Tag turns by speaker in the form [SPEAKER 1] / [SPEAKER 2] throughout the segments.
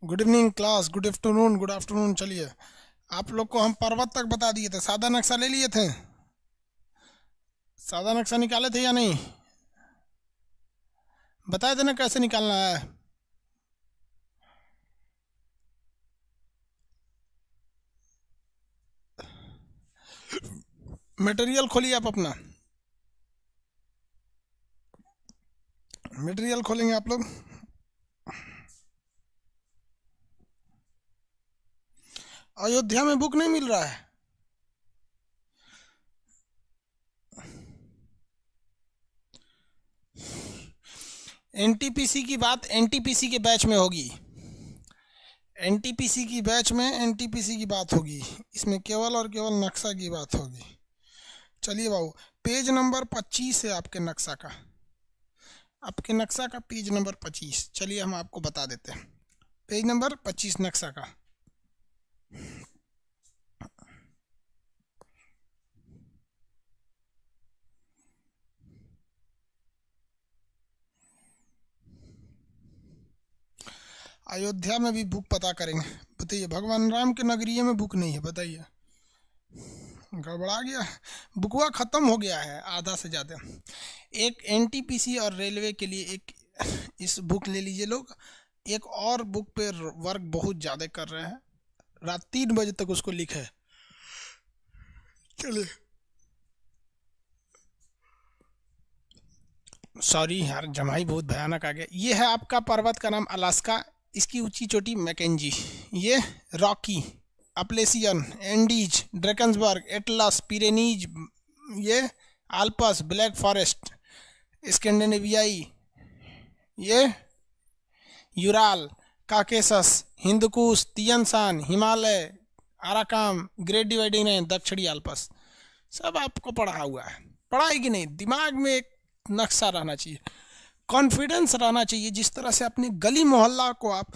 [SPEAKER 1] Good evening class, good afternoon. चलिए, आप लोग को हम पर्वत तक बता दिए थे। सादा नक्शा ले लिए थे? सादा नक्शा निकाले थे या नहीं? बताए थे ना कैसे निकालना है। मटेरियल खोलिए आप अपना। मटेरियल खोलेंगे आप लोग। अयोध्या में बुक नहीं मिल रहा है। एनटीपीसी की बात एनटीपीसी के बैच में होगी। एनटीपीसी की बैच में एनटीपीसी की बात होगी। इसमें केवल और केवल नक्शा की बात होगी। चलिए बाबू, पेज नंबर 25 है आपके नक्शा का। आपके नक्शा का पेज नंबर 25। चलिए हम आपको बता देते हैं। पेज नंबर 25 नक्शा का। अयोध्या में भी बुक पता करेंगे। बताइए, भगवान राम के नगरीय में बुक नहीं है, बताइए। गड़बड़ा गया, बुकवा ख़त्म हो गया है आधा से ज़्यादा। एक एनटीपीसी और रेलवे के लिए एक इस बुक ले लीजिए लोग। एक और बुक पे वर्क बहुत ज़्यादा कर रहे हैं, रात 3 बजे तक उसको लिखे। चलिए, सॉरी यार, जमाई बहुत भयानक आ गया। ये है आपका पर्वत का नाम अलास्का। इसकी ऊंची चोटी मैकेंजी, ये Rocky, Appalachian, Andes, Drakensberg, Atlas, Pyrenees, ये आल्पस, ब्लैक फॉरेस्ट, स्कैंडिनेवियाई, ये Ural, Caucasus, Hindukush, Tian Shan, Himalaya, Arakan, Great Dividing Range, दक्षिणी आल्पस। सब आपको पढ़ा हुआ है। पढ़ा है कि नहीं? दिमाग में एक नक्शा रहना चाहिए, कॉन्फिडेंस रहना चाहिए। जिस तरह से अपनी गली मोहल्ला को आप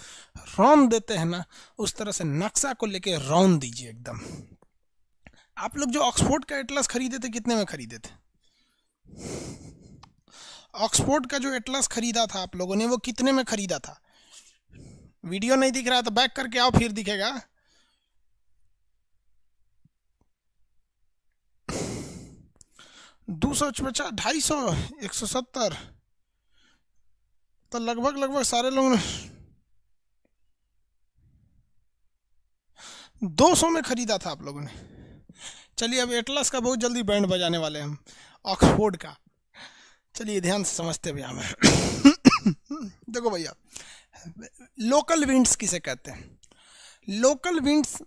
[SPEAKER 1] रौंद देते हैं ना, उस तरह से नक्शा को लेके रौंद दीजिए एकदम। आप लोग जो ऑक्सफोर्ड का एटलस खरीदे थे, कितने में खरीदे थे? ऑक्सफोर्ड का जो एटलस खरीदा था आप लोगों ने, वो कितने में खरीदा था? वीडियो नहीं दिख रहा है तो बैक करके आओ, फिर दिखेगा। $250, $250, $170, तो लगभग सारे लोगों ने 200 में खरीदा था आप लोगों ने। चलिए, अब एटलस का बहुत जल्दी बैंड बजाने वाले हैं हम, ऑक्सफोर्ड का। चलिए ध्यान से समझते भैया हमें। देखो भैया, लोकल विंड्स किसे कहते हैं? लोकल विंड्स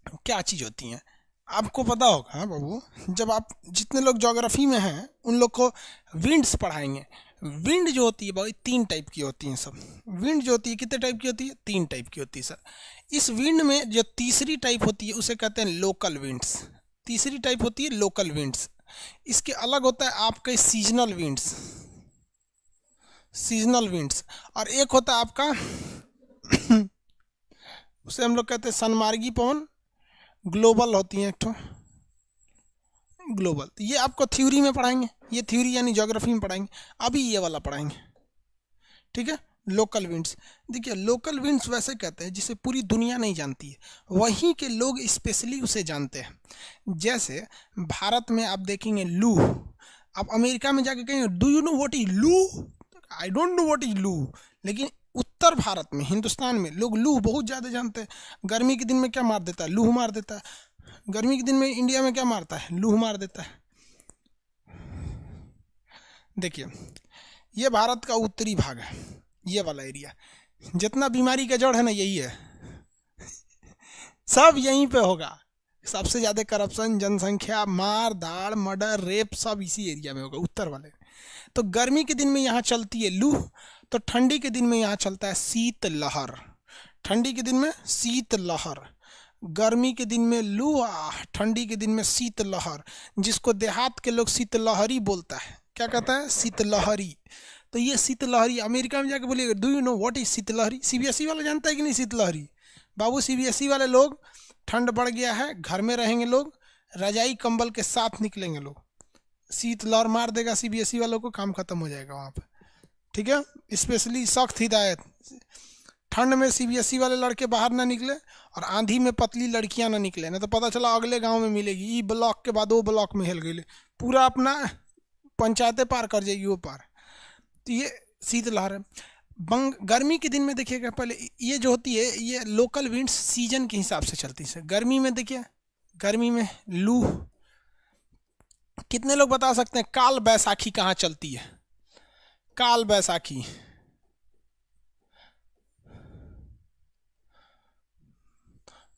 [SPEAKER 1] क्या चीज़ होती हैं आपको पता होगा बाबू। जब आप जितने लोग ज्योग्राफी में हैं उन लोग को विंड्स पढ़ाएंगे। विंड जो होती है भाई 3 टाइप की होती हैं सब। विंड जो होती है कितने टाइप की होती है? 3 टाइप की होती है सर। इस विंड में जो तीसरी टाइप होती है उसे कहते हैं लोकल विंड्स। तीसरी टाइप होती है लोकल विंड्स। इसके अलग होता है आपके सीजनल विंड्स, सीजनल विंड्स। और एक होता है आपका उसे हम लोग कहते हैं सनमार्गी पवन। ग्लोबल होती हैं एक ठो ग्लोबल। ये आपको थ्योरी में पढ़ाएंगे, ये थ्योरी यानी ज्योग्राफी में पढ़ाएंगे। अभी ये वाला पढ़ाएंगे, ठीक है। लोकल विंड्स, देखिए लोकल विंड्स वैसे कहते हैं जिसे पूरी दुनिया नहीं जानती है, वहीं के लोग स्पेशली उसे जानते हैं। जैसे भारत में आप देखेंगे लू, आप अमेरिका में जाके कहेंगे do you know what is loo? I don't know what is loo. लेकिन उत्तर भारत में, हिंदुस्तान में लोग लू बहुत ज़्यादा जानते हैं। गर्मी के दिन में क्या मार देता है? लू मार देता है। गर्मी के दिन में इंडिया में क्या मारता है? लू मार देता है। देखिए, ये भारत का उत्तरी भाग है, ये वाला एरिया। जितना बीमारी का जड़ है ना, यही है। सब यहीं पे होगा। सबसे ज़्यादा करप्शन, जनसंख्या, मार धाड़, मर्डर, रेप सब इसी एरिया में होगा, उत्तर वाले। तो गर्मी के दिन में यहाँ चलती है लू, तो ठंडी के दिन में यहाँ चलता है शीत लहर। ठंडी के दिन में शीत लहर, गर्मी के दिन में लू, ठंडी के दिन में शीत लहर, जिसको देहात के लोग शीतलहरी बोलता है। क्या कहता है? शीतलहरी। तो ये शीतलहरी अमेरिका में जाके बोलिएगा do you know what is शीतलहरी? सीबीएसई वाला जानता है कि नहीं शीतलहरी? बाबू, सीबीएसई वाले लोग, ठंड बढ़ गया है, घर में रहेंगे लोग, रजाई कंबल के साथ निकलेंगे लोग। शीतलहर मार देगा सीबीएसई वालों को, काम खत्म हो जाएगा वहाँ पे, ठीक है। स्पेशली सख्त हिदायत, ठंड में सीबीएसई वाले लड़के बाहर ना निकले और आंधी में पतली लड़कियां ना निकले, ना तो पता चला अगले गांव में मिलेगी, ई ब्लॉक के बाद वो ब्लॉक में हिल गई, पूरा अपना पंचायतें पार कर जाएगी वो पार। तो ये शीतलहर है। गर्मी के दिन में देखिएगा, पहले ये जो होती है ये लोकल विंड्स सीजन के हिसाब से चलती है। गर्मी में देखिए, गर्मी में लू, कितने लोग बता सकते हैं काल बैसाखी कहाँ चलती है? काल बैसाखी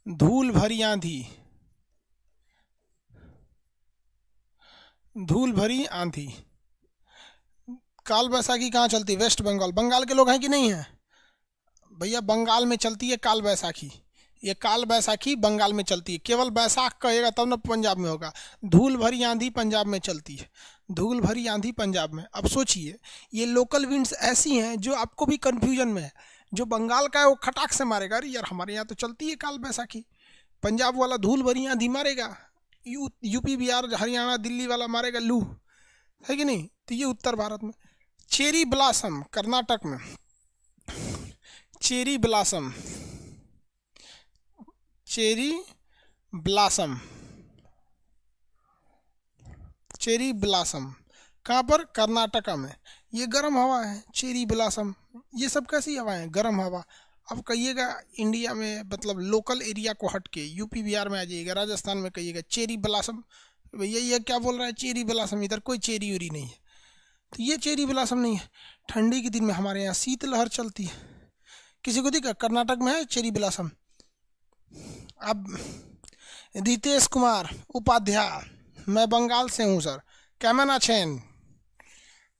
[SPEAKER 1] धूल भरी आंधी, धूल भरी आंधी, काल बैसाखी कहाँ चलती है? वेस्ट बंगाल। बंगाल के लोग हैं कि नहीं है भैया? बंगाल में चलती है काल बैसाखी। ये काल बैसाखी बंगाल में चलती है, केवल बैसाख कहेगा तब ना पंजाब में होगा। धूल भरी आंधी पंजाब में चलती है, धूल भरी आंधी पंजाब में। अब सोचिए, ये लोकल विंड्स ऐसी हैं जो आपको भी कंफ्यूजन में है। जो बंगाल का है वो खटाक से मारेगा, अरे यार हमारे यहाँ तो चलती है काल बैसाखी। पंजाब वाला धूल भरी आंधी मारेगा, यूपी बिहार हरियाणा दिल्ली वाला मारेगा लू, है कि नहीं? तो ये उत्तर भारत में। चेरी ब्लॉसम कर्नाटक में, cherry blossom, cherry blossom, cherry blossom कहाँ पर? कर्नाटका में। ये गर्म हवा है, चेरी ब्लॉसम। ये सब कैसी हवा है? गर्म हवा। अब कहिएगा इंडिया में, मतलब लोकल एरिया को हट के यूपी बिहार में आ जाइएगा, राजस्थान में कहिएगा चेरी ब्लॉसम, भैया ये क्या बोल रहा है चेरी ब्लॉसम? इधर कोई चेरी उरी नहीं है। तो ये चेरी ब्लॉसम नहीं है। ठंडी के दिन में हमारे यहाँ शीतलहर चलती है। किसी को दिखा कर्नाटक में है चेरी ब्लॉसम? अब रितेश कुमार उपाध्याय, मैं बंगाल से हूँ सर, कैमन आछेन?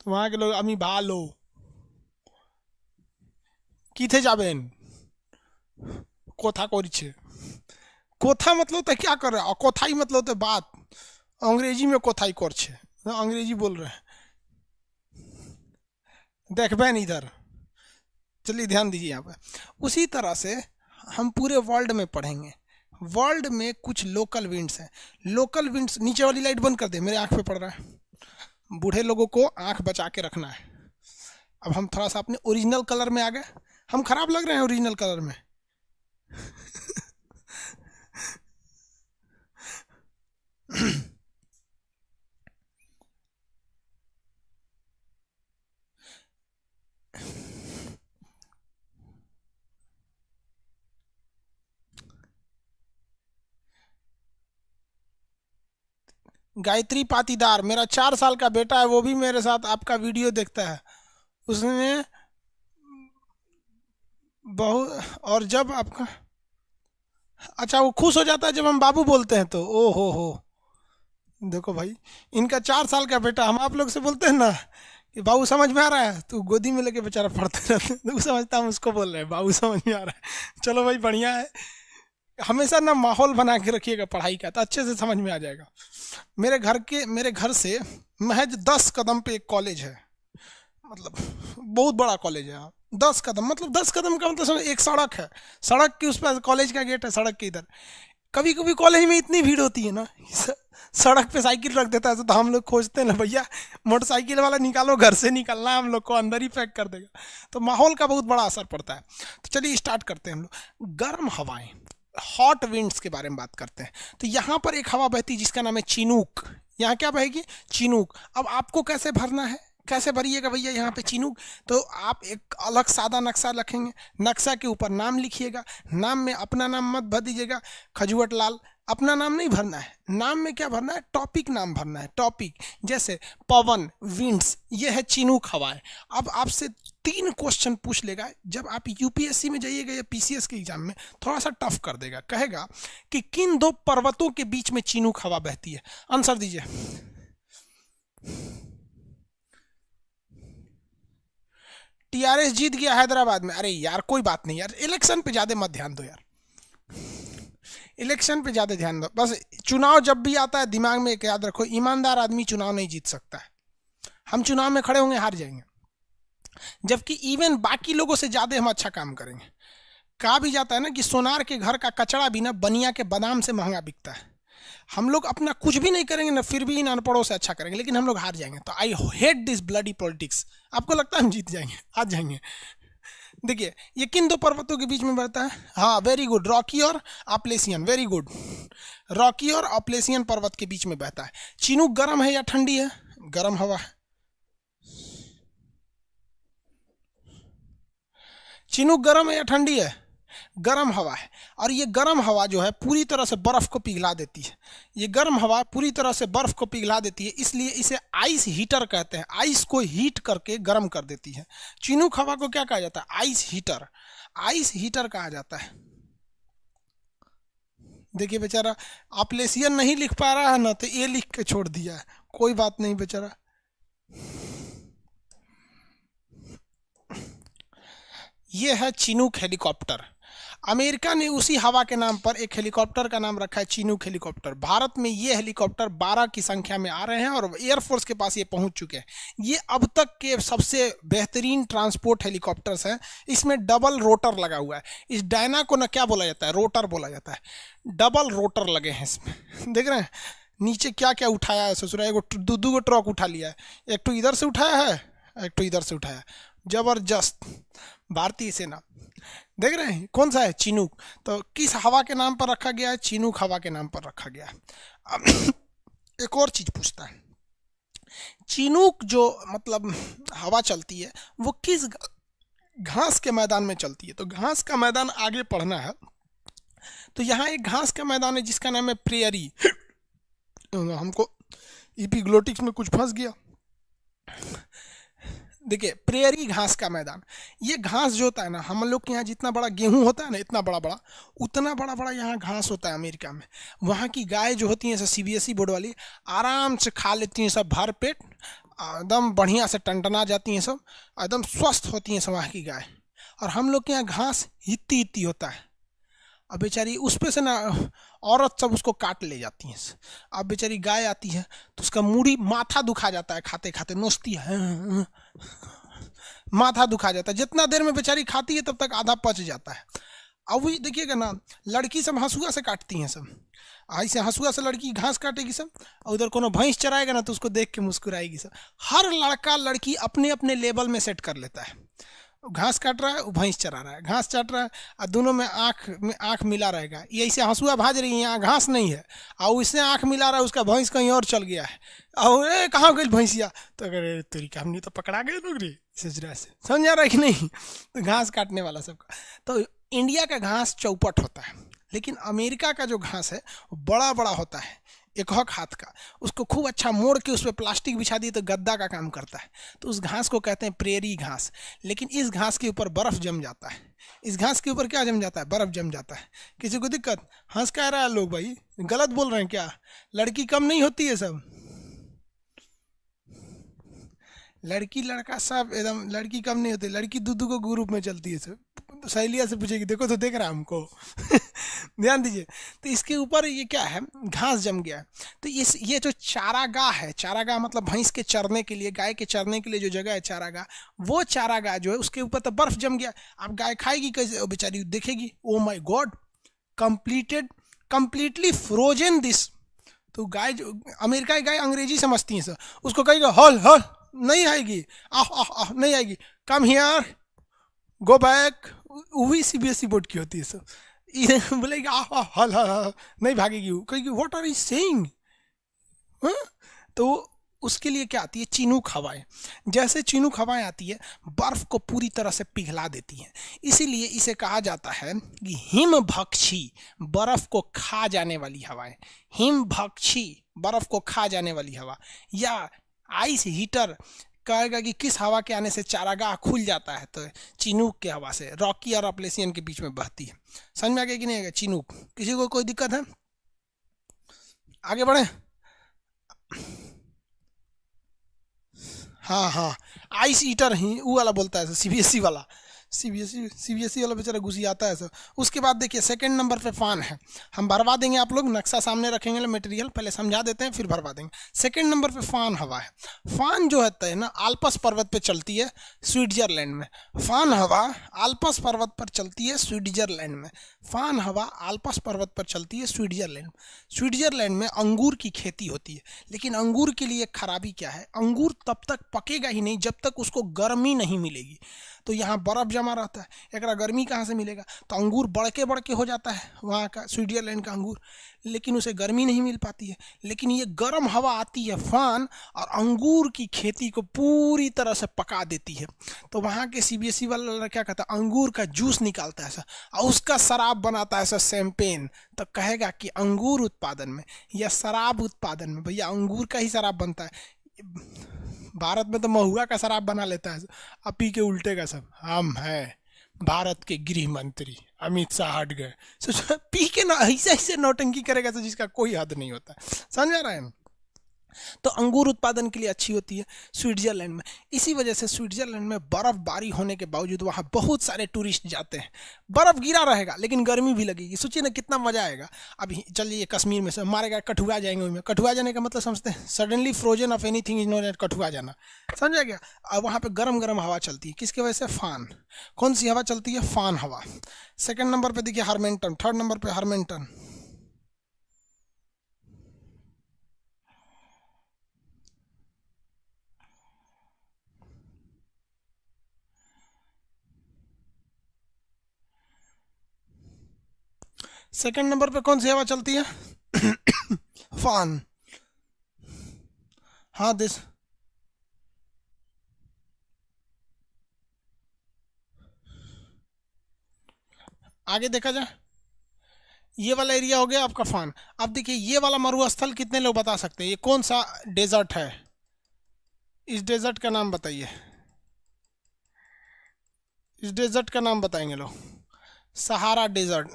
[SPEAKER 1] तो वहाँ के लोग अमी भालो किथे जाबेन, कोथा कोरिछे। कोथा मतलब तो क्या कर रहा है, और कोथाई मतलब तो बात, अंग्रेजी में कोथाई करछे, अंग्रेजी बोल रहे हैं। देखबेन इधर, चलिए ध्यान दीजिए यहाँ पे। उसी तरह से हम पूरे वर्ल्ड में पढ़ेंगे। वर्ल्ड में कुछ लोकल विंड्स हैं। लोकल विंड्स, नीचे वाली लाइट बंद कर दे, मेरे आंख पे पड़ रहा है। बूढ़े लोगों को आंख बचा के रखना है। अब हम थोड़ा सा अपने ओरिजिनल कलर में आ गए। हम खराब लग रहे हैं ओरिजिनल कलर में? गायत्री पाटीदार, मेरा 4 साल का बेटा है, वो भी मेरे साथ आपका वीडियो देखता है। उसने बहुत, और जब आपका, अच्छा वो खुश हो जाता है जब हम बाबू बोलते हैं तो, ओ हो। देखो भाई, इनका 4 साल का बेटा, हम आप लोग से बोलते हैं ना कि बाबू समझ में आ रहा है, तो गोदी में लेके बेचारा पढ़ते रहते हैं, तो समझता हम उसको बोल रहे हैं बाबू समझ में आ रहा है। चलो भाई बढ़िया है, हमेशा ना माहौल बना के रखिएगा पढ़ाई का, तो अच्छे से समझ में आ जाएगा। मेरे घर से महज 10 कदम पे एक कॉलेज है, मतलब बहुत बड़ा कॉलेज है। 10 कदम मतलब 10 कदम का मतलब एक सड़क है, सड़क के उस पर कॉलेज का गेट है, सड़क के इधर। कभी कभी कॉलेज में इतनी भीड़ होती है ना, सड़क पे साइकिल रख देता है, तो हम लोग खोजते हैं ना भैया मोटरसाइकिल वाला निकालो, घर से निकलना है, हम लोग को अंदर ही पैक कर देगा। तो माहौल का बहुत बड़ा असर पड़ता है। तो चलिए स्टार्ट करते हैं हम लोग। गर्म हवाएं, हॉट विंड्स के बारे में बात करते हैं। तो यहाँ पर एक हवा बहती है जिसका नाम है चिनूक। यहाँ क्या बहेगी? चिनूक। अब आपको कैसे भरना है, कैसे भरिएगा भैया यहाँ पे चिनूक? तो आप एक अलग सादा नक्शा रखेंगे, नक्शा के ऊपर नाम लिखिएगा। नाम में अपना नाम मत भर दीजिएगा, खजुवट लाल, अपना नाम नहीं भरना है। नाम में क्या भरना है? टॉपिक नाम भरना है, टॉपिक। जैसे पवन, विंड्स, ये है चिनूक हवाएं। अब आपसे 3 क्वेश्चन पूछ लेगा, जब आप यूपीएससी में जाइएगा या पीसीएस के एग्जाम में थोड़ा सा टफ कर देगा। कहेगा कि किन 2 पर्वतों के बीच में चिनूक हवा बहती है? आंसर दीजिए। टीआरएस जीत गया हैदराबाद में। अरे यार कोई बात नहीं यार, इलेक्शन पे ज्यादा मत ध्यान दो यार, इलेक्शन पे ज्यादा ध्यान दो। बस चुनाव जब भी आता है दिमाग में एक याद रखो, ईमानदार आदमी चुनाव नहीं जीत सकता है। हम चुनाव में खड़े होंगे हार जाएंगे, जबकि इवन बाकी लोगों से ज्यादा हम अच्छा काम करेंगे। कहा भी जाता है ना कि सोनार के घर का कचड़ा भी ना बनिया के बादाम से महंगा बिकता है। हम लोग अपना कुछ भी नहीं करेंगे ना, फिर भी इन अनपढ़ों से अच्छा करेंगे, लेकिन हम लोग हार जाएंगे। तो I hate this bloody politics. आपको लगता है हम जीत जाएंगे? हार जाएंगे। देखिए ये किन दो पर्वतों के बीच में बहता है? हाँ वेरी गुड, रॉकी और अपलेसियन, वेरी गुड, रॉकी और अपलेसियन पर्वत के बीच में बहता है। चिनूक गर्म है या ठंडी है? गर्म हवा है। चिनूक गर्म है या ठंडी है? गर्म हवा है। और ये गर्म हवा जो है पूरी तरह से बर्फ को पिघला देती है। ये गर्म हवा पूरी तरह से बर्फ को पिघला देती है, इसलिए इसे आइस हीटर कहते हैं। आइस को हीट करके गर्म कर देती है। चिनूक हवा को क्या कहा जाता है? आइस हीटर, आइस हीटर कहा जाता है। देखिए बेचारा अपलेसियन नहीं लिख पा रहा है ना, तो ये लिख के छोड़ दिया है, कोई बात नहीं बेचारा। ये है चिनूक हेलीकॉप्टर। अमेरिका ने उसी हवा के नाम पर एक हेलीकॉप्टर का नाम रखा है चिनूक हेलीकॉप्टर। भारत में ये हेलीकॉप्टर 12 की संख्या में आ रहे हैं और एयरफोर्स के पास ये पहुंच चुके हैं। ये अब तक के सबसे बेहतरीन ट्रांसपोर्ट हेलीकॉप्टर्स हैं। इसमें डबल रोटर लगा हुआ है। इस डायना को ना क्या बोला जाता है? रोटर बोला जाता है। डबल रोटर लगे हैं इसमें, देख रहे हैं नीचे क्या क्या उठाया है ससुरा। एक दो ट्रक उठा लिया है, एक तो इधर से उठाया है, एक तो इधर से उठाया है। जबरदस्त भारतीय सेना। देख रहे हैं कौन सा है? चिनूक। तो किस हवा के नाम पर रखा गया है? चिनूक हवा के नाम पर रखा गया है। अब एक और चीज पूछता है, चिनूक जो मतलब हवा चलती है वो किस घास के मैदान में चलती है? तो घास का मैदान आगे पढ़ना है, तो यहाँ एक घास का मैदान है जिसका नाम है प्रेयरी। हमको इपिग्लोटिक्स में कुछ फंस गया। देखिए प्रेयरी घास का मैदान, ये घास जो होता है ना, हम लोग के यहाँ जितना बड़ा गेहूं होता है ना, इतना बड़ा बड़ा, उतना बड़ा बड़ा यहाँ घास होता है अमेरिका में। वहाँ की गाय जो होती हैं सब CBSE बोर्ड वाली, आराम से खा लेती हैं सब भर पेट, एकदम बढ़िया से टनटना जाती हैं सब, एकदम स्वस्थ होती हैं सब वहाँ की गाय। और हम लोग के यहाँ घास हित्ती हित्ती होता है। अब बेचारी उस पे से ना औरत सब उसको काट ले जाती हैं। अब बेचारी गाय आती है तो उसका मूड़ी माथा दुखा जाता है, खाते खाते नोचती है, माथा दुखा जाता है। जितना देर में बेचारी खाती है तब तक आधा पच जाता है। अब वही देखिएगा ना, लड़की सब हंसुआ से काटती हैं सब, ऐसे हंसुआ से लड़की घास काटेगी सब, और उधर कोनो भैंस चराएगा ना तो उसको देख के मुस्कुराएगी सब। हर लड़का लड़की अपने अपने लेवल में सेट कर लेता है। घास काट रहा है, वो भैंस चरा रहा है, घास चाट रहा है, और दोनों में आँख मिला रहेगा। ये ऐसे हंसुआ भाज रही है, यहाँ घास नहीं है, और उससे आँख मिला रहा है, उसका भैंस कहीं और चल गया है। और कहाँ गई भैंसिया? तो अगर तेरी हमने तो पकड़ा गए लोग रे सजरा से, समझ आ रहा है कि नहीं? तो घास काटने वाला सबका। तो इंडिया का घास चौपट होता है, लेकिन अमेरिका का जो घास है वो बड़ा बड़ा होता है, एक हाथ का। उसको खूब अच्छा मोड़ के उस पर प्लास्टिक बिछा दी तो गद्दा का काम करता है। तो उस घास को कहते हैं प्रेरी घास। लेकिन इस घास के ऊपर बर्फ जम जाता है। इस घास के ऊपर क्या जम जाता है? बर्फ जम जाता है। किसी को दिक्कत? हंस कह रहा है लोग, भाई गलत बोल रहे हैं क्या? लड़की कम नहीं होती है सब, लड़की लड़का सब एकदम, लड़की कम नहीं होती। लड़की दूध को ग्रुप में चलती है सब। तो सहेलिया से पूछेगी, देखो तो देख रहा है हमको। ध्यान दीजिए। तो इसके ऊपर ये क्या है? घास जम गया है। तो ये जो चारागाह है, चारागाह मतलब भैंस के चरने के लिए, गाय के चरने के लिए जो जगह है चारागाह, वो चारागाह जो है उसके ऊपर तो बर्फ जम गया। अब गाय खाएगी कैसे? बेचारी देखेगी, oh my God, completely frozen this. तो गाय जो अमेरिका की गाय अंग्रेजी समझती है सर, उसको कहेगा हल हल, नहीं आएगी, आह नहीं आएगी, कम हियर, गो बैक। वही CBSE बोर्ड की होती है सब। बोलेगी आह हल हल, नहीं भागेगी वो, कहेगी व्हाट आर यू सेइंग। तो उसके लिए क्या आती है? चिनूक हवाएं। जैसे चिनूक हवाएं आती है, बर्फ को पूरी तरह से पिघला देती हैं। इसीलिए इसे कहा जाता है कि हिमभक्षी, बर्फ को खा जाने वाली हवाएं। हिमभक्षी, बर्फ को खा जाने वाली हवा। या आइस हीटर कहेगा कि किस हवा के आने से चारागाह खुल जाता है? तो चिनूक के हवा से, रॉकी और अपलेसियन के बीच में बहती है। समझ में आ गया कि नहीं आएगा? चिनूक। किसी को कोई दिक्कत है? आगे बढ़े। हाँ, आइस ईटर ही वो वाला बोलता है CBSE वाला। CBSE वाला बेचारा घुसी आता है सर। उसके बाद देखिए सेकंड नंबर पे फान है। हम भरवा देंगे, आप लोग नक्शा सामने रखेंगे, मटेरियल पहले समझा देते हैं फिर भरवा देंगे। सेकंड नंबर पे फान हवा है। फान जो है ना, आल्प्स पर्वत पे चलती है स्विट्जरलैंड में। फान हवा आल्प्स पर्वत पर चलती है स्विट्जरलैंड में। फान हवा आल्प्स पर्वत पर चलती है स्विट्जरलैंड। स्विट्जरलैंड में अंगूर की खेती होती है, लेकिन अंगूर के लिए खराबी क्या है? अंगूर तब तक पकेगा ही नहीं जब तक उसको गर्मी नहीं मिलेगी। तो यहाँ बर्फ़ जमा रहता है, एकरा गर्मी कहाँ से मिलेगा? तो अंगूर बड़के हो जाता है वहाँ का स्विट्जरलैंड का अंगूर, लेकिन उसे गर्मी नहीं मिल पाती है। लेकिन ये गर्म हवा आती है फान और अंगूर की खेती को पूरी तरह से पका देती है। तो वहाँ के सीबीएसई वाला लड़का क्या कहता है, अंगूर का जूस निकालता है ऐसा और उसका शराब बनाता है ऐसा शैंपेन। तो कहेगा कि अंगूर उत्पादन में या शराब उत्पादन में, भैया अंगूर का ही शराब बनता है। भारत में तो महुआ का शराब बना लेता है, अब पी के उल्टे का सब। हम हैं भारत के गृह मंत्री अमित शाह हट गए, सोचो पी के ना ऐसे ऐसे नौटंकी करेगा तो जिसका कोई हद नहीं होता, समझ आ रहा है? तो अंगूर उत्पादन के लिए अच्छी होती है स्विट्जरलैंड में। इसी वजह से स्विट्जरलैंड में बर्फबारी होने के बावजूद वहाँ बहुत सारे टूरिस्ट जाते हैं। बर्फ गिरा रहेगा लेकिन गर्मी भी लगेगी, सोचिए ना कितना मजा आएगा। अभी चलिए कश्मीर में से मारेगा, कठुआ जाएंगे, उसमें कठुआ जाने का मतलब समझते हैं, suddenly frozen of anything is known as कठुआ जाना, समझा गया? अब वहाँ पे गरम गरम हवा चलती है, किसकी वजह से? फान। कौन सी हवा चलती है? फान हवा। सेकेंड नंबर पर देखिए हार्मेंटन, थर्ड नंबर पर हार्मेंटन। सेकंड नंबर पे कौन सी हवा चलती है? फान। हाँ दिस आगे देखा जाए, ये वाला एरिया हो गया आपका फान। अब देखिए ये वाला मरुस्थल कितने लोग बता सकते हैं ये कौन सा डेजर्ट है? इस डेजर्ट का नाम बताइए, इस डेजर्ट का नाम बताएंगे लोग। सहारा डेजर्ट,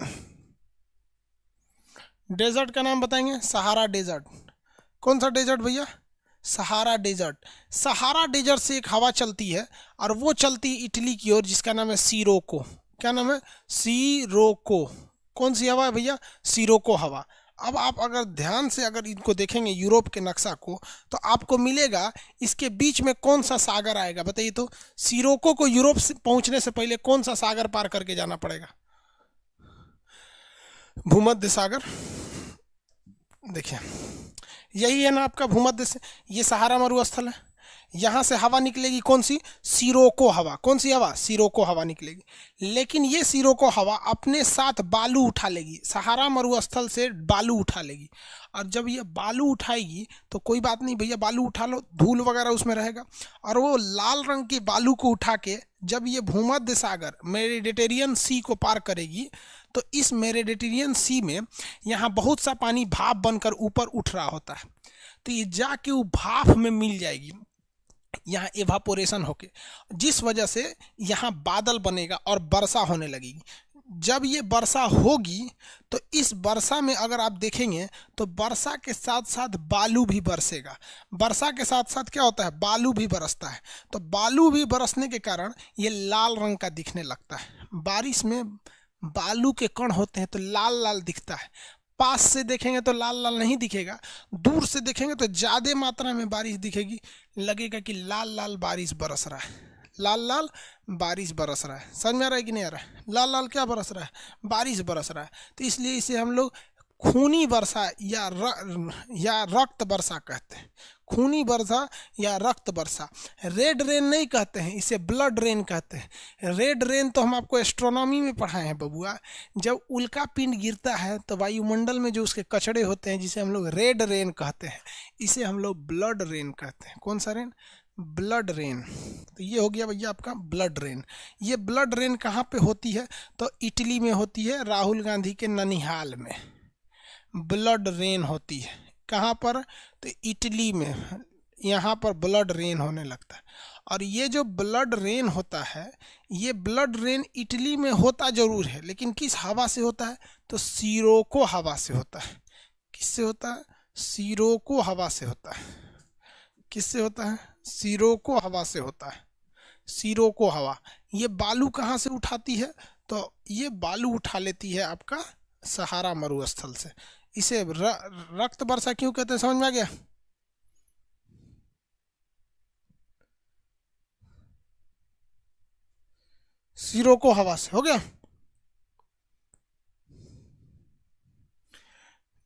[SPEAKER 1] डेजर्ट का नाम बताएंगे, सहारा डेजर्ट। कौन सा डेजर्ट भैया? Sahara desert. सहारा डेजर्ट से एक हवा चलती है और वो चलती इटली की ओर, जिसका नाम है सीरोको। क्या नाम है? सीरोको। कौन सी हवा है भैया? सीरोको हवा। अब आप अगर ध्यान से अगर इनको देखेंगे यूरोप के नक्शा को, तो आपको मिलेगा इसके बीच में कौन सा सागर आएगा बताइए तो? सीरोको को यूरोप से पहुंचने से पहले कौन सा सागर पार करके जाना पड़ेगा? भूमध्य सागर। देखिए यही है ना आपका भूमध्य से, ये सहारा मरुस्थल है। यहाँ से हवा निकलेगी कौन सी? सीरोको हवा। कौन सी हवा? सीरोको हवा निकलेगी। लेकिन ये सीरोको हवा अपने साथ बालू उठा लेगी, सहारा मरुस्थल से बालू उठा लेगी। और जब ये बालू उठाएगी तो कोई बात नहीं भैया, बालू उठा लो, धूल वगैरह उसमें रहेगा। और वो लाल रंग की बालू को उठा के जब ये भूमध्य सागर मेडिटेरियन सी को पार करेगी, तो इस मेडिटेरियन सी में यहाँ बहुत सा पानी भाप बनकर ऊपर उठ रहा होता है। तो ये जाके वो भाप में मिल जाएगी यहाँ एवापोरेशन होके, जिस वजह से यहाँ बादल बनेगा और वर्षा होने लगेगी। जब ये वर्षा होगी तो इस वर्षा में अगर आप देखेंगे तो वर्षा के साथ साथ बालू भी बरसेगा। वर्षा के साथ साथ क्या होता है? बालू भी बरसता है। तो बालू भी बरसने के कारण ये लाल रंग का दिखने लगता है। बारिश में बालू के कण होते हैं तो लाल लाल दिखता है। पास से देखेंगे तो लाल लाल नहीं दिखेगा, दूर से देखेंगे तो ज़्यादा मात्रा में बारिश दिखेगी, लगेगा कि लाल लाल बारिश बरस रहा है, लाल लाल बारिश बरस रहा है। समझ में आ रहा है कि नहीं आ रहा है? लाल लाल क्या बरस रहा है? बारिश बरस रहा है। तो इसलिए इसे हम लोग खूनी वर्षा या रक्त वर्षा कहते हैं। खूनी वर्षा या रक्त वर्षा। रेड रेन नहीं कहते हैं, इसे ब्लड रेन कहते हैं। रेड रेन तो हम आपको एस्ट्रोनॉमी में पढ़ाए हैं बबुआ। जब उल्का पिंड गिरता है तो वायुमंडल में जो उसके कचड़े होते हैं, जिसे हम लोग रेड रेन कहते हैं, इसे हम लोग ब्लड रेन कहते हैं। कौन सा रेन? Blood rain. तो ये हो गया भैया आपका ब्लड रेन। ये ब्लड रेन कहाँ पे होती है? तो इटली में होती है, राहुल गांधी के ननिहाल में ब्लड रेन होती है। कहाँ पर? तो इटली में, यहाँ पर ब्लड रेन होने लगता है। और ये जो ब्लड रेन होता है, ये ब्लड रेन इटली में होता जरूर है, लेकिन किस हवा से होता है? तो सीरोको हवा से होता है। किससे होता है? सीरोको हवा से होता है। किससे होता है? सीरोको हवा से होता है। सीरोको हवा। ये बालू कहाँ से उठाती है? तो ये बालू उठा लेती है आपका सहारा मरुस्थल से। इसे रक्त वर्षा क्यों कहते हैं? समझ में आ गया? सीरोको हवा से हो गया।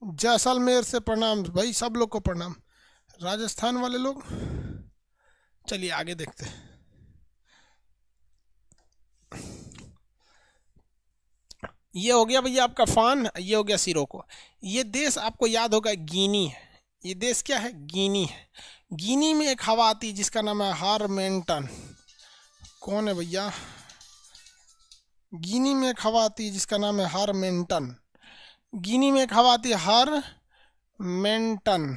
[SPEAKER 1] जैसलमेर से प्रणाम भाई, सब लोग को प्रणाम, राजस्थान वाले लोग। चलिए आगे देखते हैं। ये हो गया भैया आपका फान, ये हो गया सिरोको। ये देश आपको याद होगा गिनी है। ये देश क्या है? गिनी है। गिनी में एक हवा आती है जिसका नाम है हारमेंटन। कौन है भैया? गिनी में एक हवा आती है जिसका नाम है हारमेंटन। गिनी में एक हवा आती है हारमेंटन।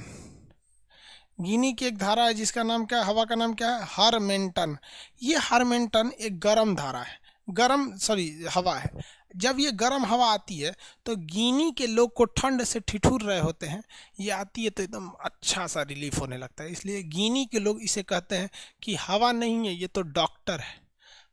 [SPEAKER 1] गिनी की एक धारा है जिसका नाम क्या है? हवा का नाम क्या है? हारमेंटन। ये हारमेंटन एक गर्म धारा है, गर्म सॉरी हवा है। जब ये गर्म हवा आती है तो गिनी के लोग को ठंड से ठिठुर रहे होते हैं, ये आती है तो एकदम अच्छा सा रिलीफ होने लगता है। इसलिए गिनी के लोग इसे कहते हैं कि हवा नहीं है, ये तो डॉक्टर है।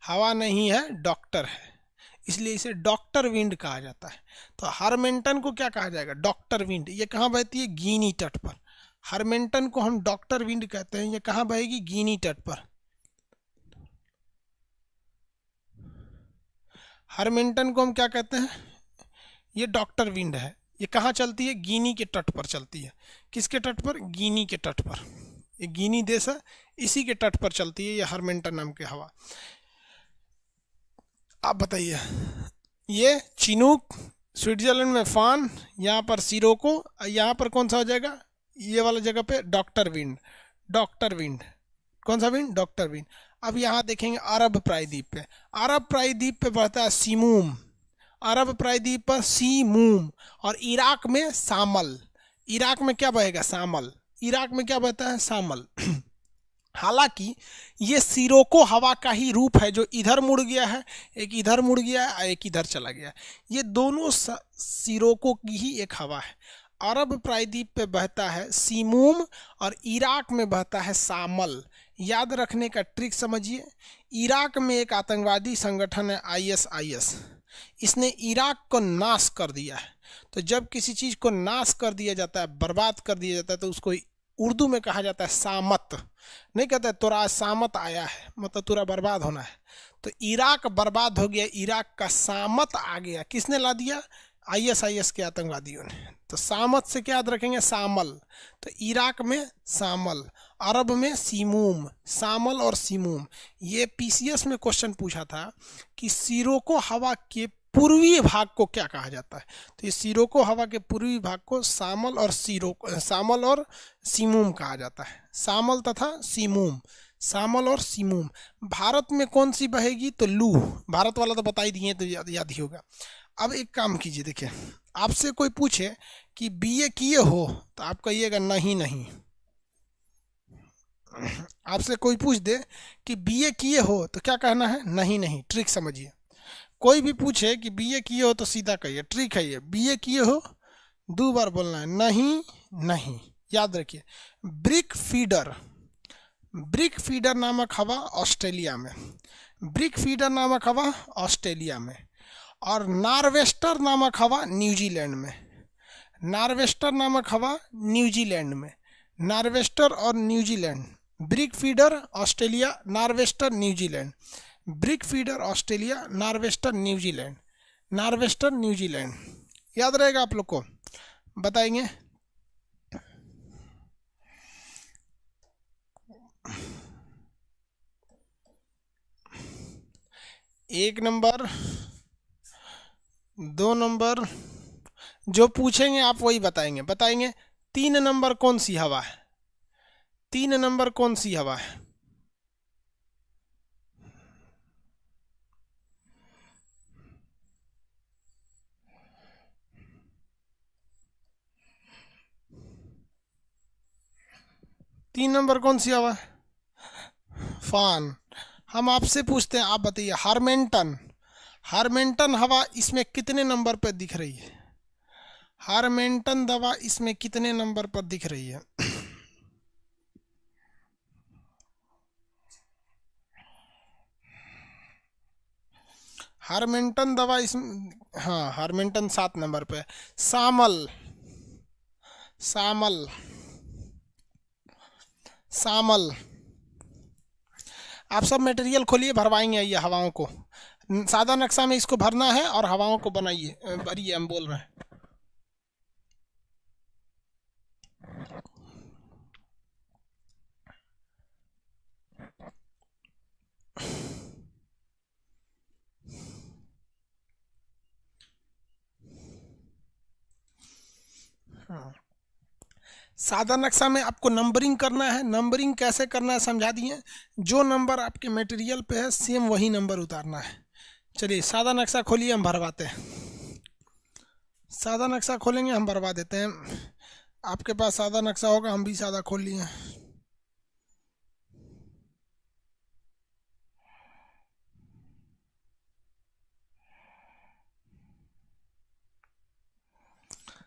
[SPEAKER 1] हवा नहीं है, डॉक्टर है, इसलिए इसे डॉक्टर विंड कहा जाता है। तो हारमेंटन को क्या कहा जाएगा? Doctor wind. ये कहाँ बहती है? गिनी तट पर। हारमेंटन को हम डॉक्टर विंड कहते हैं। ये कहाँ बहेगी? गिनी तट पर। हारमेंटन को हम क्या कहते हैं? ये डॉक्टर विंड है। ये कहाँ चलती है? गिनी के तट पर चलती है। किसके तट पर? गिनी के तट पर। ये गिनी देश है, इसी के तट पर चलती है ये हारमेंटन नाम की हवा। आप बताइए, ये चिनूक, स्विट्जरलैंड में फान, यहाँ पर सिरोको, यहाँ पर कौन सा हो जाएगा? ये वाला जगह पे डॉक्टर विंड। डॉक्टर विंड कौन सा विंड? Doctor wind. अब यहाँ देखेंगे अरब प्रायद्वीप पे। अरब प्रायद्वीप पे बढ़ता है सीमूम। अरब प्रायद्वीप पर सीमूम। और इराक में सामल। इराक में क्या बहेगा? सामल। इराक में क्या बहता है? सामल। हालांकि ये सिरोको हवा का ही रूप है, जो इधर मुड़ गया है, एक इधर मुड़ गया है और एक इधर चला गया है। ये दोनों सिरोको की ही एक हवा है। अरब प्रायद्वीप पे बहता है सीमूम और इराक में बहता है सामल। याद रखने का ट्रिक समझिए। इराक में एक आतंकवादी संगठन है ISIS। इसने इराक को नाश कर दिया है। तो जब किसी चीज़ को नाश कर दिया जाता है, बर्बाद कर दिया जाता है, तो उसको उर्दू में कहा जाता है सामत। नहीं कहते तुरा सामत आया है, मतलब तुरा बर्बाद होना है। तो इराक बर्बाद हो गया, इराक का सामत आ गया। किसने ला दिया? ISIS के आतंकवादियों ने। तो सामत से क्या याद रखेंगे? सामल। तो इराक में सामल, अरब में सीमूम। सामल और सीमूम। ये PCS में क्वेश्चन पूछा था कि सिरोको हवा के पूर्वी भाग को क्या कहा जाता है? तो ये सिरोको हवा के पूर्वी भाग को सामल और सामल और सीमूम कहा जाता है। सामल तथा सीमूम। सामल और सीमूम। भारत में कौन सी बहेगी? तो लू। भारत वाला तो बता ही दिए, तो याद ही होगा। अब एक काम कीजिए, देखिए आपसे कोई पूछे कि BA किए हो तो आप कहिएगा नहीं नहीं। आपसे कोई पूछ दे कि BA किए हो तो क्या कहना है? नहीं नहीं। ट्रिक समझिए। कोई भी पूछे कि BA किए हो तो सीधा कहिए, ट्रिक है ये। BA किए हो 2 बार बोलना है, नहीं नहीं। याद रखिए। Brick feeder. ब्रिक फीडर नामक हवा ऑस्ट्रेलिया में। ब्रिक फीडर नामक हवा ऑस्ट्रेलिया में। और नार्वेस्टर नामक हवा न्यूजीलैंड में। नार्वेस्टर नामक हवा न्यूजीलैंड में। नार्वेस्टर और New Zealand. Brickfielder Australia, nor'wester New Zealand. Brickfielder Australia, nor'wester New Zealand. Nor'wester New Zealand. याद रहेगा आप लोग को? बताएंगे। एक नंबर, 2 नंबर, जो पूछेंगे आप वही बताएंगे। बताएंगे 3 नंबर कौन सी हवा है? 3 नंबर कौन सी हवा है? तीन नंबर कौन सी हवा है? फान। हम आपसे पूछते हैं, आप बताइए हारमेंटन। हारमेंटन हवा इसमें कितने नंबर पर दिख रही है? हारमेंटन दवा इसमें कितने नंबर पर दिख रही है? हारमेंटन दवा इसमें, हाँ हारमेंटन 7 नंबर पे। सामल। सामल। सामल। आप सब मटेरियल खोलिए, भरवाएंगे ये हवाओं को। सादा नक्शा में इसको भरना है और हवाओं को बनाइए, भरिए, हम बोल रहे हैं। सादा नक्शा में आपको नंबरिंग करना है। नंबरिंग कैसे करना है समझा दिए। जो नंबर आपके मटेरियल पे है सेम वही नंबर उतारना है। चलिए सादा नक्शा खोलिए, हम भरवाते हैं। सादा नक्शा खोलेंगे, हम भरवा देते हैं। आपके पास सादा नक्शा होगा, हम भी सादा खोल लिए।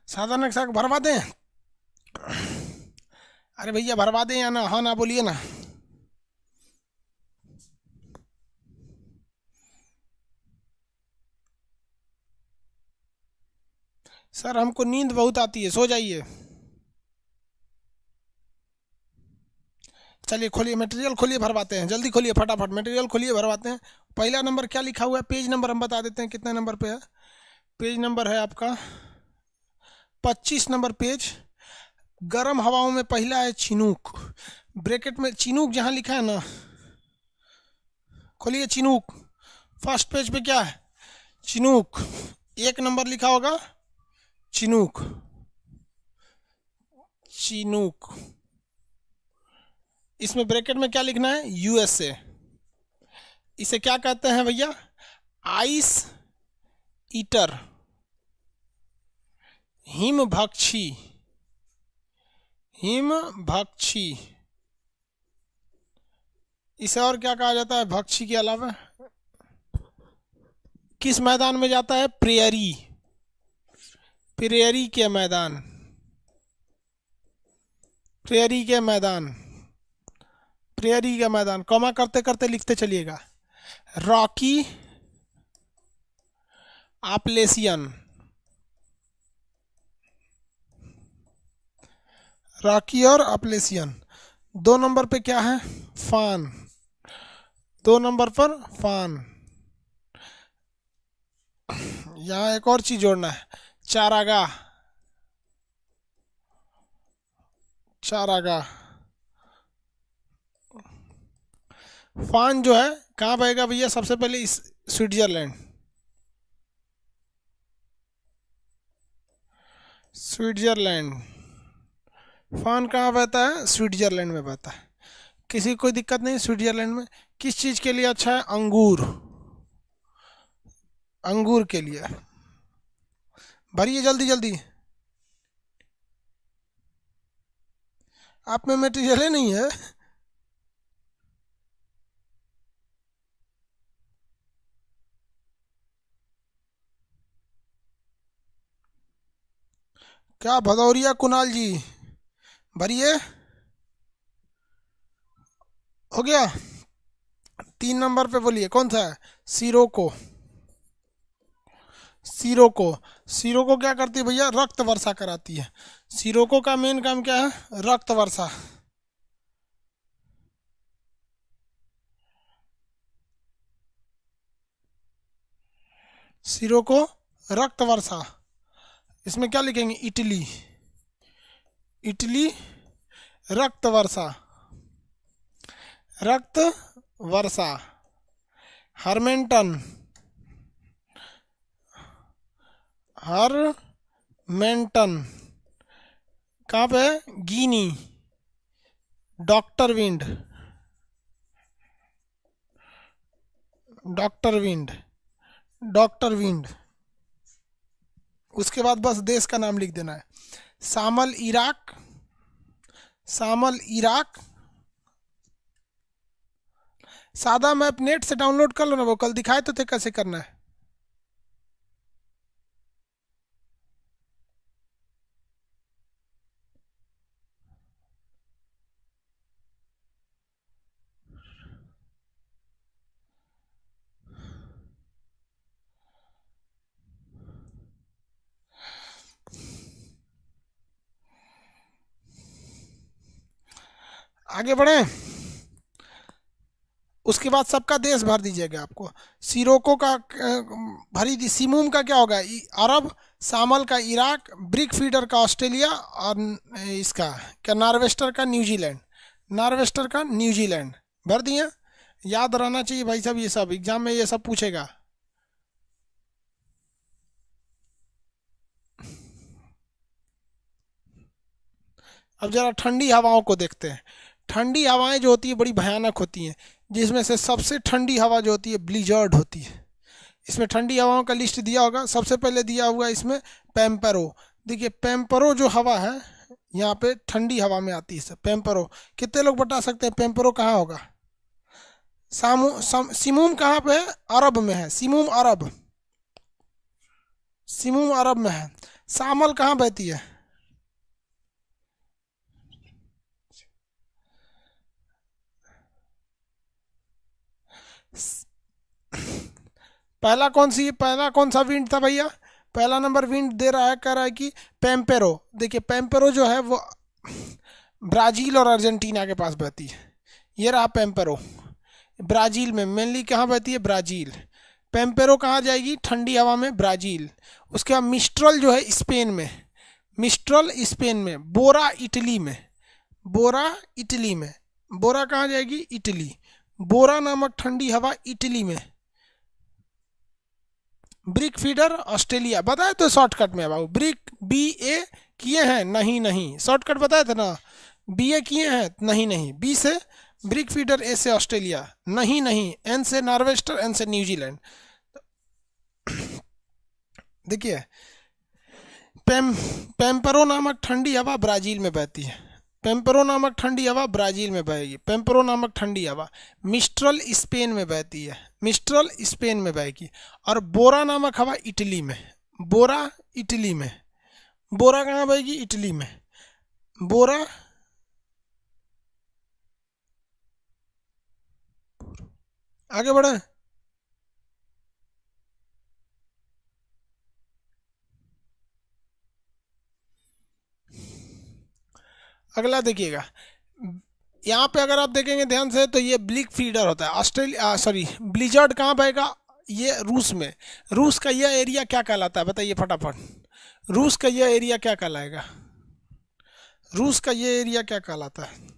[SPEAKER 1] सादा नक्शा को भरवा दें। अरे भैया भरवा दें या ना, हाँ ना बोलिए ना। सर हमको नींद बहुत आती है, सो जाइए। चलिए खोलिए, मटेरियल खोलिए, भरवाते हैं। जल्दी खोलिए, फटाफट मटेरियल खोलिए, भरवाते हैं। पहला नंबर क्या लिखा हुआ है, पेज नंबर हम बता देते हैं कितने नंबर पे है। पेज नंबर है आपका 25 नंबर पेज। गर्म हवाओं में पहला है चिनूक। ब्रैकेट में चिनूक जहाँ लिखा है ना, खोलिए चिनूक। फर्स्ट पेज पे क्या है, चिनूक। एक नंबर लिखा होगा चिनूक, चिनूक। इसमें ब्रैकेट में क्या लिखना है, यूएसए। इसे क्या कहते हैं भैया, आइस ईटर, हिम भक्षी, हिम भक्षी। इसे और क्या कहा जाता है भक्षी के अलावा, किस मैदान में जाता है, प्रेयरी, प्रेयरी के मैदान, प्रेयरी के मैदान, प्रेयरी का मैदान। कॉमा करते करते लिखते चलिएगा। रॉकी आपलेशियन, रॉकी और आपलेशियन। 2 नंबर पे क्या है, फान। 2 नंबर पर फान। यहाँ एक और चीज जोड़ना है, चारागाह, चारागाह। फान जो है कहाँ पाएगा भैया, सबसे पहले इस स्विट्जरलैंड, स्विट्जरलैंड। फान कहाँ बहता है, स्विट्जरलैंड में बहता है। किसी कोई दिक्कत नहीं, स्विट्जरलैंड में। किस चीज़ के लिए अच्छा है, अंगूर, अंगूर के लिए। भरिए जल्दी जल्दी, आप में मटेरियल नहीं है। क्या भदौरिया कुणाल जी, भरिए, हो गया। 3 नंबर पे बोलिए कौन सा है, सिरोको, सिरोको। सिरोको क्या करती है भैया, रक्त वर्षा कराती है। सिरोको का मेन काम क्या है, रक्त वर्षा। सिरोको रक्त वर्षा। इसमें क्या लिखेंगे, इटली, इटली रक्त वर्षा, रक्त वर्षा। हरमेंटन, हरमेंटन कहाँ पे है, Guinea. Doctor wind, doctor wind, doctor wind. उसके बाद बस देश का नाम लिख देना है, शामल इराक, शामल इराक। सादा मैप नेट से डाउनलोड कर लो ना, वो कल दिखाए तो थे कैसे करना है। आगे बढ़े। उसके बाद सबका देश भर दीजिएगा आपको। सिरोको का भरी दी। सिमूम का क्या होगा, अरब। शामल का इराक। ब्रिक फीडर का ऑस्ट्रेलिया। और इसका क्या, नार्वेस्टर का न्यूजीलैंड, नार्वेस्टर का न्यूजीलैंड। भर दिए। याद रहना चाहिए भाई साहब, ये सब एग्जाम में ये सब पूछेगा। अब जरा ठंडी हवाओं को देखते हैं। ठंडी हवाएं जो होती है बड़ी भयानक होती हैं, जिसमें से सबसे ठंडी हवा जो होती है ब्लिजर्ड होती है। इसमें ठंडी हवाओं का लिस्ट दिया होगा, सबसे पहले दिया हुआ है इसमें पेम्पेरो। देखिए पेम्पेरो जो हवा है यहाँ पे ठंडी हवा में आती है पेम्पेरो। कितने लोग बता सकते हैं पेम्पेरो कहाँ होगा? सिमुम कहाँ पे है? अरब में है, सिमुम अरब, सिमुम अरब में है। शामल कहाँ बहती है? पहला कौन सा विंड था भैया? पहला नंबर विंड दे रहा है, कह रहा है कि पेम्पेरो। देखिए पेम्पेरो जो है वो ब्राज़ील और अर्जेंटीना के पास बहती है। ये रहा पेम्पेरो, ब्राज़ील में मेनली कहाँ बहती है? ब्राज़ील। पेम्पेरो कहाँ जाएगी ठंडी हवा में? ब्राज़ील। उसके बाद मिस्ट्रल जो है स्पेन में, मिस्ट्रल स्पेन में। बोरा इटली में, बोरा इटली में। बोरा कहाँ जाएगी? इटली। बोरा नामक ठंडी हवा इटली में। Brick feeder Australia. बताए तो शॉर्टकट में बाबू, ब्रिक BA किए हैं? नहीं नहीं, शॉर्टकट बताए थे ना, BA किए हैं? नहीं नहीं। B से ब्रिक फीडर, A से ऑस्ट्रेलिया, नहीं नहीं, N से नॉर्वेस्टर, N से न्यूजीलैंड। देखिए पेम्पेरो नामक ठंडी हवा ब्राज़ील में बहती है। पेम्पेरो नामक ठंडी हवा ब्राज़ील में बहेगी। पेम्पेरो नामक ठंडी हवा मिस्ट्रल स्पेन में बहती है, मिस्ट्रल स्पेन में बहेगी। और बोरा नामक हवा इटली में, बोरा इटली में। बोरा कहाँ बहेगी? इटली में। बोरा आगे बढ़े। अगला देखिएगा, यहाँ पे अगर आप देखेंगे ध्यान से तो ये ब्लिक फीडर होता है। ऑस्ट्रेलिया सॉरी ब्लिजर्ड कहाँ बहेगा? ये रूस में। रूस का यह एरिया क्या कहलाता है बताइए फटाफट? रूस का यह एरिया क्या कहलाएगा? रूस का ये एरिया क्या कहलाता है?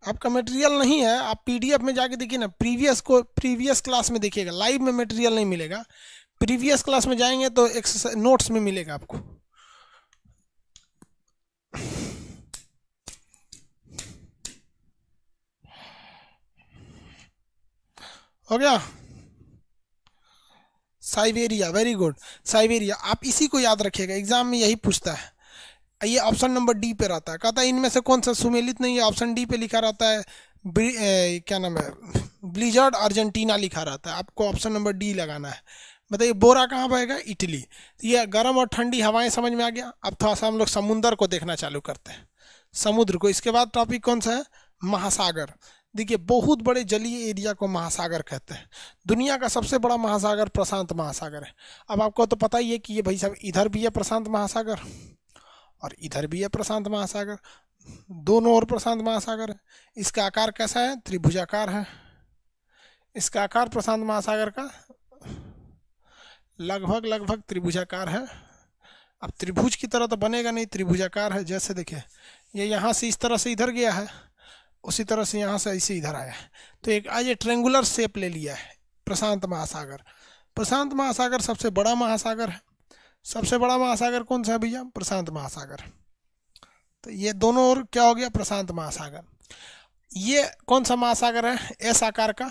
[SPEAKER 1] आपका मटेरियल नहीं है, आप PDF में जाके देखिए ना, प्रीवियस क्लास में देखिएगा, लाइव में मटेरियल नहीं मिलेगा। प्रीवियस क्लास में जाएंगे तो एक्सरसाइज नोट्स में मिलेगा आपको। हो गया? Siberia, very good. साइबेरिया, आप इसी को याद रखिएगा, एग्जाम में यही पूछता है। ये ऑप्शन नंबर D पे रहता है। कहता है इनमें से कौन सा सुमेलित नहीं है? ऑप्शन D पे लिखा रहता है क्या नाम है, ब्लिजर्ड अर्जेंटीना लिखा रहता है। आपको ऑप्शन नंबर D लगाना है। बताइए बोरा कहाँ बहेगा? इटली। तो ये गर्म और ठंडी हवाएं समझ में आ गया। अब थोड़ा सा हम लोग समुद्र को देखना चालू करते हैं, समुद्र को। इसके बाद टॉपिक कौन सा है? महासागर। देखिए बहुत बड़े जलीय एरिया को महासागर कहते हैं। दुनिया का सबसे बड़ा महासागर प्रशांत महासागर है। अब आपको तो पता ही है कि ये भाई साहब इधर भी है प्रशांत महासागर और इधर भी है प्रशांत महासागर, दोनों ओर प्रशांत महासागर है। इसका आकार कैसा है? त्रिभुजाकार है। इसका आकार प्रशांत महासागर का लगभग लगभग त्रिभुजाकार है। अब त्रिभुज की तरह तो बनेगा नहीं, त्रिभुजाकार है। जैसे देखिए ये यहाँ से इस तरह से इधर गया है, उसी तरह से यहाँ से ऐसे इधर आया है, तो एक आज ये ट्रेंगुलर शेप ले लिया है प्रशांत महासागर। प्रशांत महासागर सबसे बड़ा महासागर है। सबसे बड़ा महासागर कौन सा है भैया? प्रशांत महासागर। तो ये दोनों ओर क्या हो गया? प्रशांत महासागर। ये कौन सा महासागर है? एस आकार का,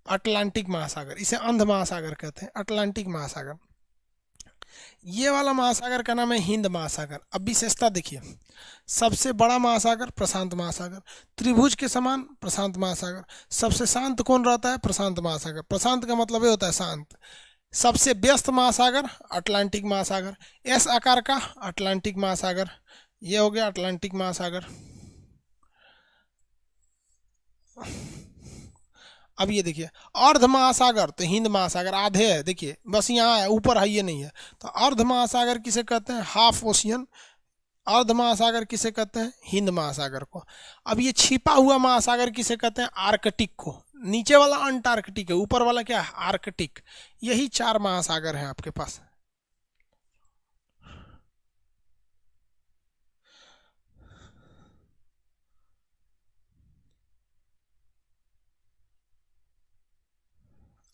[SPEAKER 1] अटलांटिक महासागर। इसे अंध महासागर कहते हैं, अटलांटिक महासागर। ये वाला महासागर का नाम है हिंद महासागर। अब विशेषता देखिए, सबसे बड़ा महासागर प्रशांत महासागर, त्रिभुज के समान प्रशांत महासागर। सबसे शांत कौन रहता है? प्रशांत महासागर। प्रशांत का मतलब ये होता है शांत। सबसे व्यस्त महासागर अटलांटिक महासागर, एस आकार का अटलांटिक महासागर। ये हो गया अटलांटिक महासागर। अब ये देखिए अर्ध महासागर, तो हिंद महासागर आधे है, देखिए बस यहाँ है, ऊपर है, ये नहीं है। तो अर्ध महासागर किसे कहते हैं? Half ocean. अर्ध महासागर किसे कहते हैं? हिंद महासागर को। अब ये छिपा हुआ महासागर किसे कहते हैं? आर्कटिक को। नीचे वाला अंटार्कटिक है, ऊपर वाला क्या है? आर्कटिक। यही 4 महासागर हैं आपके पास।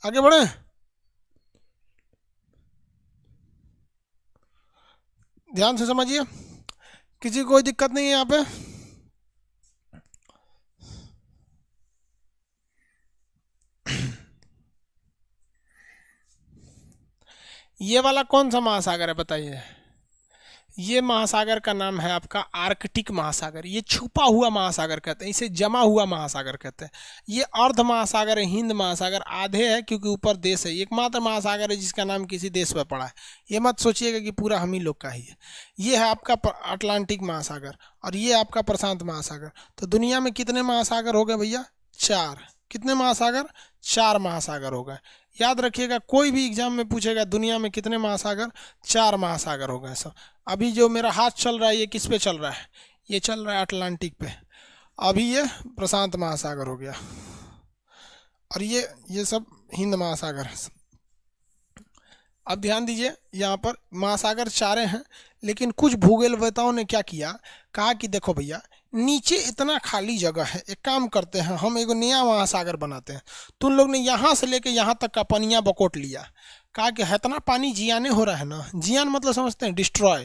[SPEAKER 1] आगे बढ़े। ध्यान से समझिए, किसी को कोई दिक्कत नहीं है यहाँ पे। ये वाला कौन सा महासागर है बताइए? ये महासागर का नाम है आपका आर्कटिक महासागर। ये छुपा हुआ महासागर कहते हैं, इसे जमा हुआ महासागर कहते हैं। ये अर्ध महासागर है, हिंद महासागर आधे है क्योंकि ऊपर देश है। एकमात्र महासागर है जिसका नाम किसी देश पर पड़ा है। ये मत सोचिएगा कि पूरा हम ही लोग का ही है। ये है आपका अटलांटिक महासागर और ये आपका प्रशांत महासागर। तो दुनिया में कितने महासागर हो गए भैया? 4। कितने महासागर? 4 महासागर हो गए। याद रखिएगा, कोई भी एग्जाम में पूछेगा दुनिया में कितने महासागर? 4 महासागर हो गए सब। अभी जो मेरा हाथ चल रहा है ये किस पे चल रहा है? ये चल रहा है अटलांटिक पे। अभी ये प्रशांत महासागर हो गया और ये सब हिंद महासागर है। अब ध्यान दीजिए, यहाँ पर महासागर 4 हैं, लेकिन कुछ भूगोलवेताओं ने क्या किया, कहा कि देखो भैया नीचे इतना खाली जगह है, एक काम करते हैं हम एक नया महासागर बनाते हैं। तुम लोग ने यहाँ से लेके यहाँ तक का पनिया बकोट लिया, कहा कि इतना पानी जियाने हो रहा है ना, जियान मतलब समझते हैं डिस्ट्रॉय,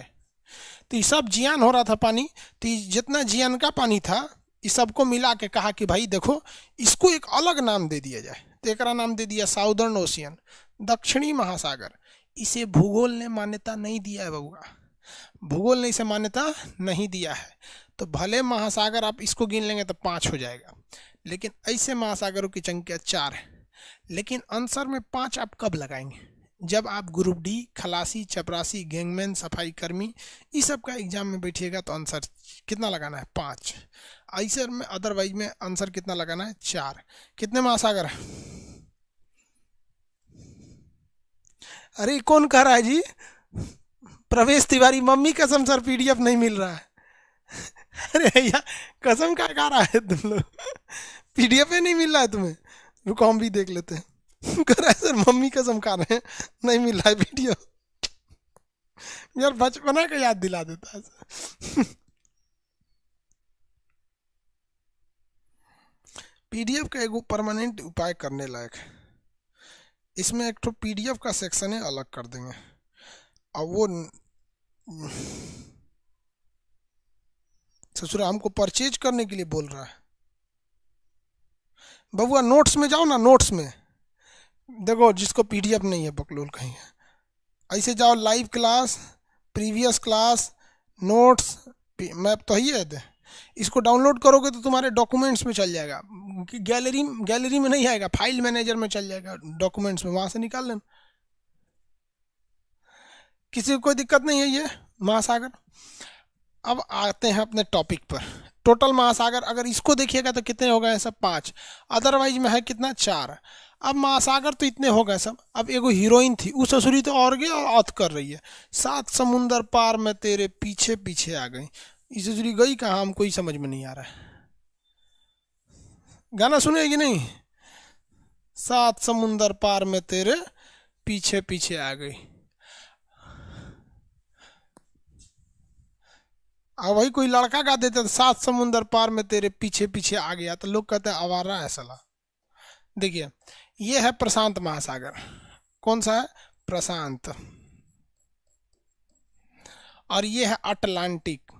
[SPEAKER 1] तो ये सब जियान हो रहा था पानी, तो जितना जियान का पानी था इस सबको मिला के कहा कि भाई देखो इसको एक अलग नाम दे दिया जाए। तो एक नाम दे दिया साउदर्न ओशियन, दक्षिणी महासागर। इसे भूगोल ने मान्यता नहीं दिया है बबुआ, भूगोल ने इसे मान्यता नहीं दिया है। तो भले महासागर आप इसको गिन लेंगे तो 5 हो जाएगा, लेकिन ऐसे महासागरों की संख्या 4 है। लेकिन आंसर में 5 आप कब लगाएंगे? जब आप ग्रुप डी, खलासी, चपरासी, गैंगमैन, सफाई कर्मी इस सब का एग्जाम में बैठिएगा तो आंसर कितना लगाना है? 5। ऐसे में अदरवाइज में आंसर कितना लगाना है? 4। कितने महासागर है? अरे कौन कह रहा है जी? प्रवेश तिवारी, मम्मी कसम सर पीडीएफ नहीं मिल रहा है। अरे भैया कसम क्या खा रहा है तुम लोग? पीडीएफ नहीं मिल रहा है तुम्हें? रुको हम भी देख लेते हैं। कह रहा है सर मम्मी कसम खा रहे हैं नहीं मिल रहा है पीडीएफ। यार बचपना का याद दिला देता है। पीडीएफ का एगो परमानेंट उपाय करने लायक है। इसमें एक तो पीडीएफ का सेक्शन है, अलग कर देंगे। और वो ससुरा हमको परचेज करने के लिए बोल रहा है। बबुआ नोट्स में जाओ ना, नोट्स में देखो, जिसको पीडीएफ नहीं है बकलोल कहीं है, ऐसे जाओ live class, previous class, notes, map तो ही है। इसको डाउनलोड करोगे तो तुम्हारे डॉक्यूमेंट्स में चल जाएगा, कि गैलरी में नहीं आएगा, फाइल मैनेजर में चल जाएगा, डॉक्यूमेंट्स में, वहां से निकाल लेना। किसी को कोई दिक्कत नहीं है। ये महासागर। अब आते हैं अपने टॉपिक पर। टोटल महासागर अगर इसको देखिएगा तो कितने हो गए सब? 5। अदरवाइज में है कितना? 4। अब महासागर तो इतने हो गए सब। अब एगो हीरोइन थी, उस ससुरी तो और गया औत कर रही है, 7 समुंदर पार में तेरे पीछे पीछे आ गई। इस ससुरी गई कहाँ हमको ही समझ में नहीं आ रहा है। गाना सुने कि नहीं? 7 समुंदर पार में तेरे पीछे पीछे आ गई। अब वही कोई लड़का गा देता तो 7 समुंदर पार में तेरे पीछे पीछे आ गया, तो लोग कहते हैं आवारा है साला। देखिए ये है प्रशांत महासागर। कौन सा है? प्रशांत। और ये है अटलांटिक।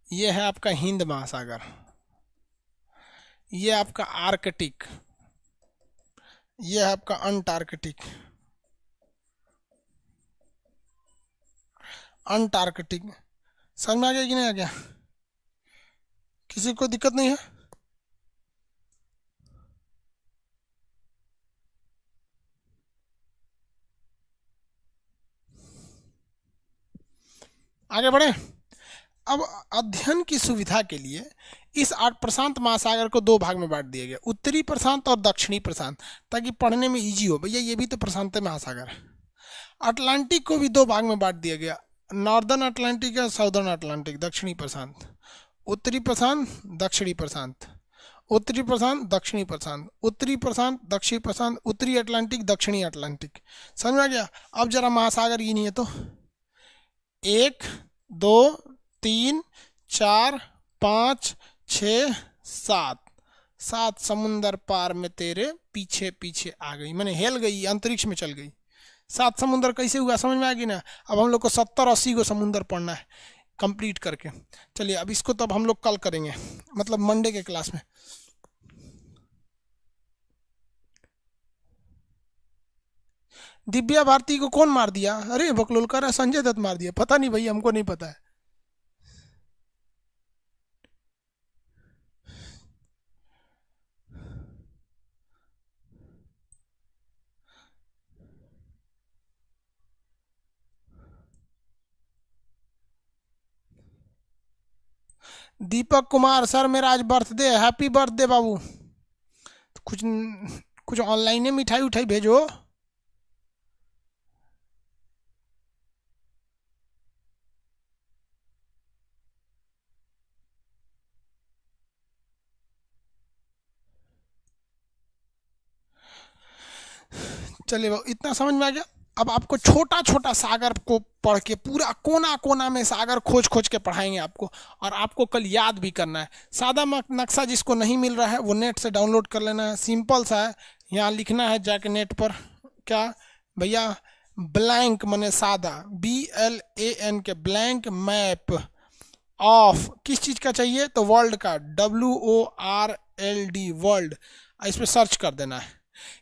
[SPEAKER 1] ये है आपका हिंद महासागर। ये आपका आर्कटिक। ये है आपका अंटार्कटिक। अंटार्कटिक। समझ में आ गया कि नहीं आ गया? किसी को दिक्कत नहीं है? आगे बढ़े। अब अध्ययन की सुविधा के लिए इस प्रशांत महासागर को 2 भाग में बांट दिया गया, उत्तरी प्रशांत और दक्षिणी प्रशांत, ताकि पढ़ने में इजी हो। भैया ये भी तो प्रशांत महासागर है। अटलांटिक को भी 2 भाग में बांट दिया गया, नॉर्दर्न अटलांटिक और साउदर्न अटलांटिक, दक्षिणी प्रशांत। उत्तरी प्रशांत, दक्षिणी प्रशांत, उत्तरी प्रशांत, दक्षिणी प्रशांत, उत्तरी प्रशांत, दक्षिणी प्रशांत, उत्तरी अटलांटिक, दक्षिणी अटलांटिक। समझ में आ गया? अब जरा महासागर गिनिए है तो 1 2 3 4 5 6 7। 7 समुंदर पार में तेरे पीछे पीछे आ गई, मैंने हेल गई, अंतरिक्ष में चल गई। 7 समुंदर कैसे हुआ समझ में आ गई ना। अब हम लोग को 70-80 को समुंदर पढ़ना है कंप्लीट करके। चलिए अब इसको तो अब हम लोग कल करेंगे, मतलब मंडे के क्लास में। दिव्या भारती को कौन मार दिया? अरे बकलोल कर रहा है, संजय दत्त मार दिया। पता नहीं भाई, हमको नहीं पता है। दीपक कुमार सर मेरा आज बर्थडे है, हैप्पी बर्थडे बाबू। कुछ कुछ ऑनलाइन मिठाई उठाई भेजो। चलिए बाबू, इतना समझ में आ गया। अब आपको छोटा छोटा सागर को पढ़ के पूरा कोना कोना में सागर खोज खोज के पढ़ाएंगे आपको, और आपको कल याद भी करना है। सादा नक्शा जिसको नहीं मिल रहा है वो नेट से डाउनलोड कर लेना है, सिंपल सा है। यहाँ लिखना है जाके नेट पर, क्या भैया, ब्लैंक माने सादा, BLAN के ब्लैंक मैप ऑफ किस चीज़ का चाहिए, तो वर्ल्ड का, WORLD वर्ल्ड। इस पर सर्च कर देना है।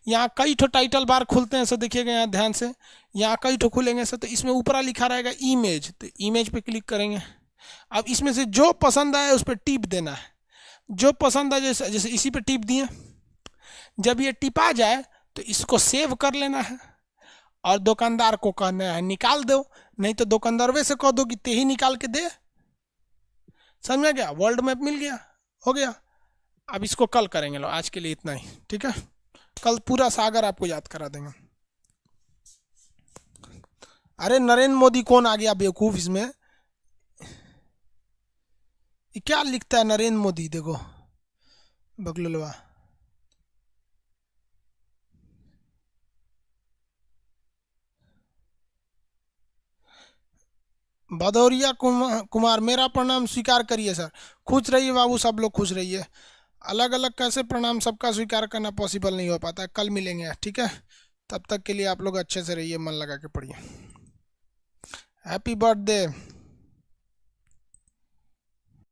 [SPEAKER 1] यहाँ कई ठो टाइटल बार खुलते हैं, सो देखिएगा यहाँ ध्यान से, यहाँ कई ठो खुलेंगे सर। तो इसमें ऊपरा लिखा रहेगा इमेज, तो इमेज पे क्लिक करेंगे। अब इसमें से जो पसंद आए उस पर टिप देना है, जो पसंद आए, जैसे जैसे इसी पे टिप दिए। जब ये टिपा जाए तो इसको सेव कर लेना है, और दुकानदार को कहना है निकाल दो, नहीं तो दुकानदार वैसे कह दो कि ते ही निकाल के दे। समझ में गया? वर्ल्ड मैप मिल गया, हो गया। अब इसको कल करेंगे, लो आज के लिए इतना ही, ठीक है। कल पूरा सागर आपको याद करा देंगे। अरे नरेंद्र मोदी कौन आ गया बेवकूफ इसमें, ये क्या लिखता है नरेंद्र मोदी, देखो बगलवा। भदौरिया कुमार मेरा प्रणाम स्वीकार करिए सर। खुश रहिए बाबू, सब लोग खुश रहिए। अलग अलग कैसे प्रणाम सबका स्वीकार करना पॉसिबल नहीं हो पाता। कल मिलेंगे, ठीक है। तब तक के लिए आप लोग अच्छे से रहिए, मन लगा के पढ़िए। Happy birthday.